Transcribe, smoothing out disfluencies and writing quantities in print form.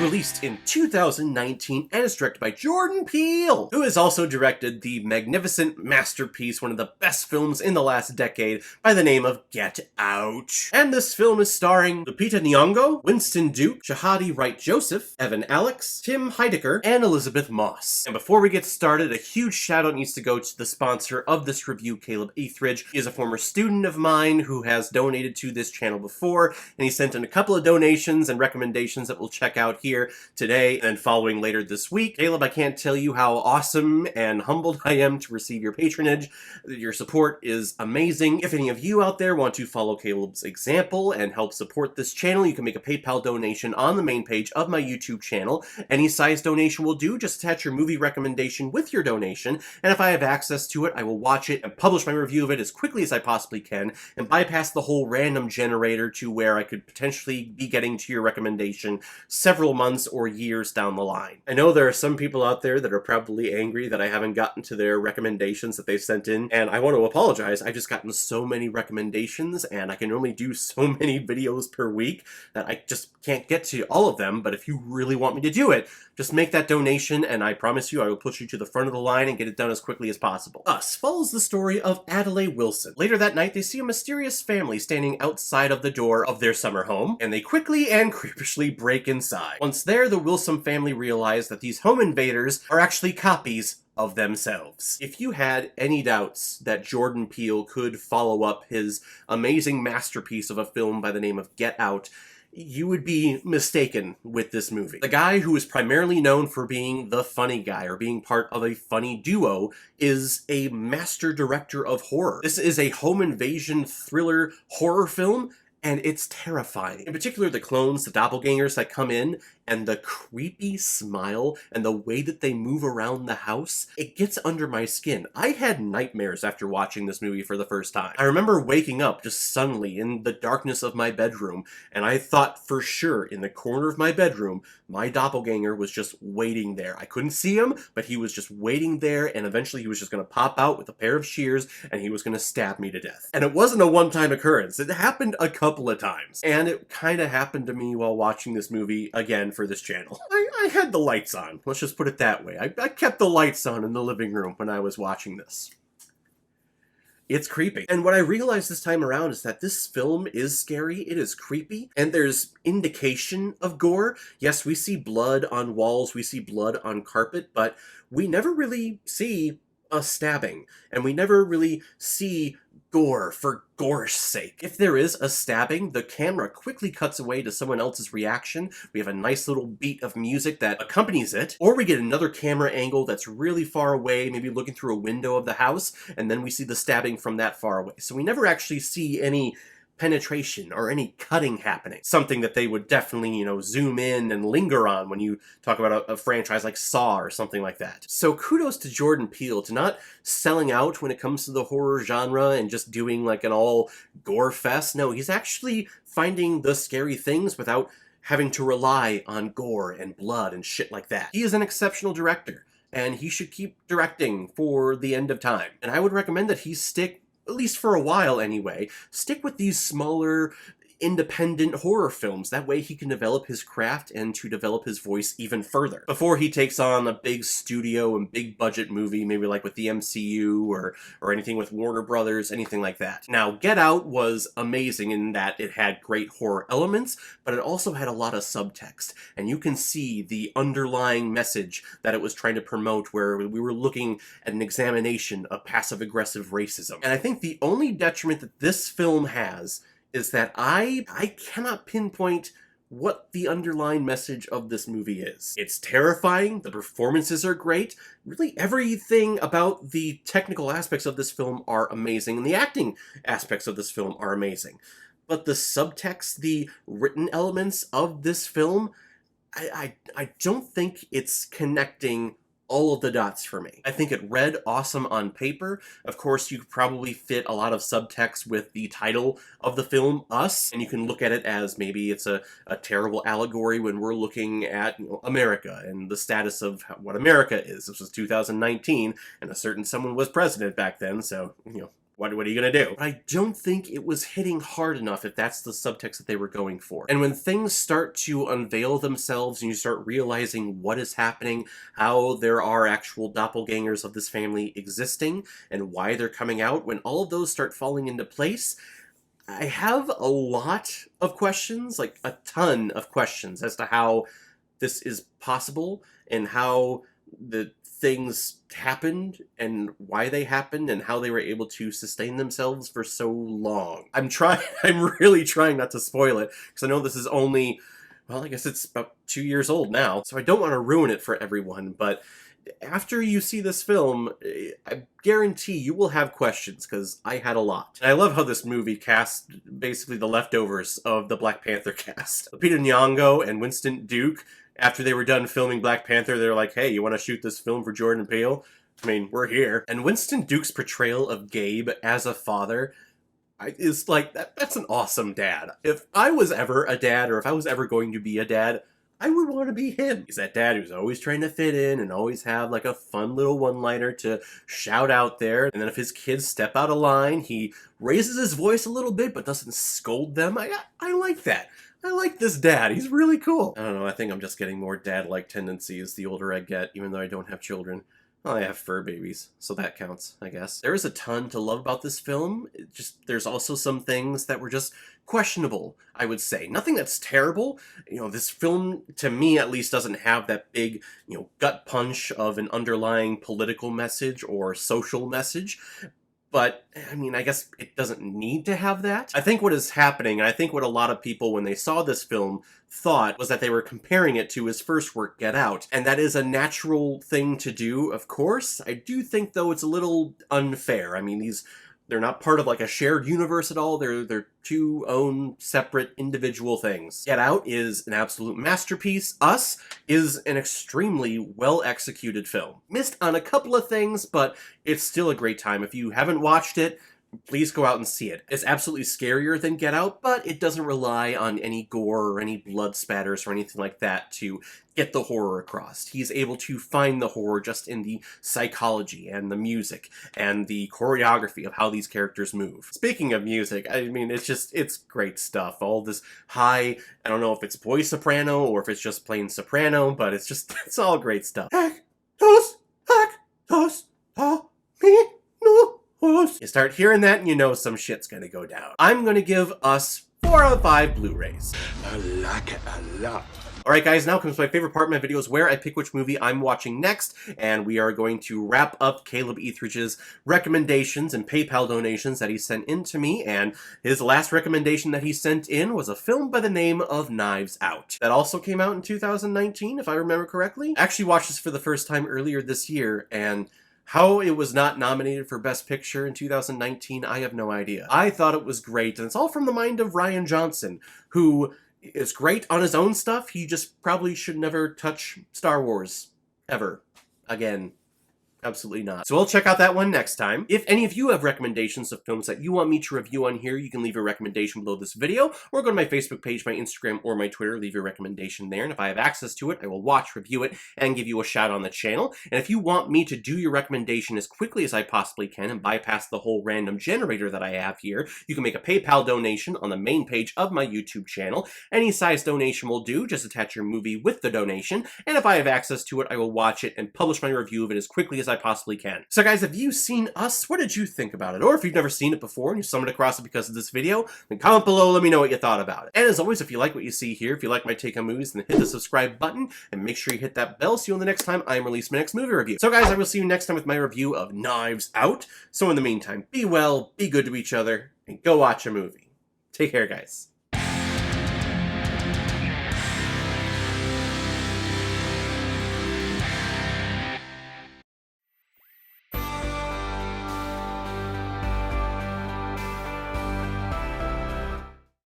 released in 2019 and is directed by Jordan Peele, who has also directed the magnificent masterpiece, one of the best films in the last decade, by the name of Get Out. And this film is starring Lupita Nyong'o, Winston Duke, Shahadi Wright-Joseph, Evan Alex, Tim Heidecker, and Elizabeth Moss. And before we get started, a huge shout out needs to go to the sponsor of this review, Caleb Etheridge. He is a former student of mine who has donated to this channel before, and he sent in a couple of donations and recommendations that we'll check out here today and following later this week. Caleb, I can't tell you how awesome and humbled I am to receive your patronage. Your support is amazing. If any of you out there want to follow Caleb's example and help support this channel, you can make a PayPal donation on the main page of my YouTube channel. Any size donation will do. Just attach your movie recommendation with your donation, and if I have access to it, I will watch it and publish my review of it as quickly as I possibly can and bypass the whole random generator to where I could potentially be getting to your recommendation several months or years down the line. I know there are some people out there that are probably angry that I haven't gotten to their recommendations that they've sent in, and I want to apologize. I've just gotten so many recommendations, and I can only do so many videos per week that I just can't get to all of them. But if you really want me to do it, just make that donation, and I promise you I will push you to the front of the line and get it done as quickly as possible. Us follows the story of Adelaide Wilson. Later that night, they see a mysterious family standing outside of the door of their summer home, and they quickly and creepishly break inside. Once there, the Wilson family realize that these home invaders are actually copies of themselves. If you had any doubts that Jordan Peele could follow up his amazing masterpiece of a film by the name of Get Out, you would be mistaken with this movie. The guy who is primarily known for being the funny guy or being part of a funny duo is a master director of horror. This is a home invasion thriller horror film, and it's terrifying. In particular, the clones, the doppelgangers that come in, and the creepy smile, and the way that they move around the house, it gets under my skin. I had nightmares after watching this movie for the first time. I remember waking up just suddenly in the darkness of my bedroom, and I thought for sure in the corner of my bedroom, my doppelganger was just waiting there. I couldn't see him, but he was just waiting there, and eventually he was just going to pop out with a pair of shears, and he was going to stab me to death. And it wasn't a one-time occurrence. It happened a couple of times. And it kind of happened to me while watching this movie again for this channel. I had the lights on. Let's just put it that way. I kept the lights on in the living room when I was watching this. It's creepy. And what I realized this time around is that this film is scary, it is creepy, and there's indication of gore. Yes, we see blood on walls, we see blood on carpet, but we never really see a stabbing, and we never really see gore for gore's sake. If there is a stabbing, the camera quickly cuts away to someone else's reaction. We have a nice little beat of music that accompanies it, or we get another camera angle that's really far away, maybe looking through a window of the house, and then we see the stabbing from that far away. So we never actually see any penetration or any cutting happening. Something that they would definitely, zoom in and linger on when you talk about a franchise like Saw or something like that. So kudos to Jordan Peele to not selling out when it comes to the horror genre and just doing like an all gore fest. No, he's actually finding the scary things without having to rely on gore and blood and shit like that. He is an exceptional director, and he should keep directing for the end of time. And I would recommend that he stick, at least for a while anyway, stick with these smaller, independent horror films. That way he can develop his craft and to develop his voice even further before he takes on a big studio and big budget movie, maybe like with the MCU or anything with Warner Brothers, anything like that. Now, Get Out was amazing in that it had great horror elements, but it also had a lot of subtext, and you can see the underlying message that it was trying to promote, where we were looking at an examination of passive-aggressive racism. And I think the only detriment that this film has is that I cannot pinpoint what the underlying message of this movie is. It's terrifying, the performances are great, really everything about the technical aspects of this film are amazing, and the acting aspects of this film are amazing. But the subtext, the written elements of this film, I don't think it's connecting all of the dots for me. I think it read awesome on paper. Of course, you could probably fit a lot of subtext with the title of the film, Us, and you can look at it as maybe it's a terrible allegory when we're looking at America and the status of what America is. This was 2019, and a certain someone was president back then, so, What are you gonna do? But I don't think it was hitting hard enough if that's the subtext that they were going for. And when things start to unveil themselves and you start realizing what is happening, how there are actual doppelgangers of this family existing, and why they're coming out, when all of those start falling into place, I have a lot of questions, like a ton of questions as to how this is possible and how the things happened and why they happened and how they were able to sustain themselves for so long. I'm really trying not to spoil it, because I know this is only, well, I guess it's about 2 years old now, so I don't want to ruin it for everyone, but after you see this film, I guarantee you will have questions, because I had a lot. And I love how this movie cast basically the leftovers of the Black Panther cast. Peter Nyong'o and Winston Duke, after they were done filming Black Panther, they were like, hey, you want to shoot this film for Jordan Peele? I mean, we're here. And Winston Duke's portrayal of Gabe as a father is like, that's an awesome dad. If I was ever a dad, or if I was ever going to be a dad, I would want to be him. He's that dad who's always trying to fit in and always have like a fun little one-liner to shout out there. And then if his kids step out of line, he raises his voice a little bit but doesn't scold them. I like that. I like this dad. He's really cool. I don't know, I think I'm just getting more dad-like tendencies the older I get, even though I don't have children. Well, I have fur babies, so that counts, I guess. There is a ton to love about this film. There's also some things that were just questionable, I would say. Nothing that's terrible. You know, this film, to me at least, doesn't have that big, gut punch of an underlying political message or social message. But, I mean, I guess it doesn't need to have that. I think what is happening, and I think what a lot of people, when they saw this film, thought was that they were comparing it to his first work, Get Out. And that is a natural thing to do, of course. I do think, though, it's a little unfair. I mean, they're not part of like a shared universe at all. They're two own separate individual things. Get Out is an absolute masterpiece. Us is an extremely well executed film. Missed on a couple of things, but it's still a great time. If you haven't watched it, please go out and see it. It's absolutely scarier than Get Out, but it doesn't rely on any gore or any blood spatters or anything like that to get the horror across. He's able to find the horror just in the psychology and the music and the choreography of how these characters move. Speaking of music, I mean, it's great stuff. All this high, I don't know if it's voice soprano or if it's just plain soprano, but it's all great stuff. You start hearing that and you know some shit's gonna go down. I'm gonna give Us 4 out of 5 Blu-rays. I like it a lot. Alright guys, now comes my favorite part of my videos where I pick which movie I'm watching next, and we are going to wrap up Caleb Etheridge's recommendations and PayPal donations that he sent in to me, and his last recommendation that he sent in was a film by the name of Knives Out. That also came out in 2019, if I remember correctly. I actually watched this for the first time earlier this year, and how it was not nominated for Best Picture in 2019, I have no idea. I thought it was great, and it's all from the mind of Rian Johnson, who is great on his own stuff. He just probably should never touch Star Wars. Ever. Again. Absolutely not. So we'll check out that one next time. If any of you have recommendations of films that you want me to review on here, you can leave a recommendation below this video, or go to my Facebook page, my Instagram, or my Twitter, leave your recommendation there, and if I have access to it, I will watch, review it, and give you a shout on the channel. And if you want me to do your recommendation as quickly as I possibly can and bypass the whole random generator that I have here, you can make a PayPal donation on the main page of my YouTube channel. Any size donation will do, just attach your movie with the donation, and if I have access to it, I will watch it and publish my review of it as quickly as I possibly can. So guys, have you seen Us? What did you think about it? Or if you've never seen it before and you stumbled across it because of this video, then comment below, let me know what you thought about it. And as always, if you like what you see here, if you like my take on movies, then hit the subscribe button and make sure you hit that bell so you'll know the next time I release my next movie review. So guys, I will see you next time with my review of Knives Out. So in the meantime, be well, be good to each other, and go watch a movie. Take care, guys.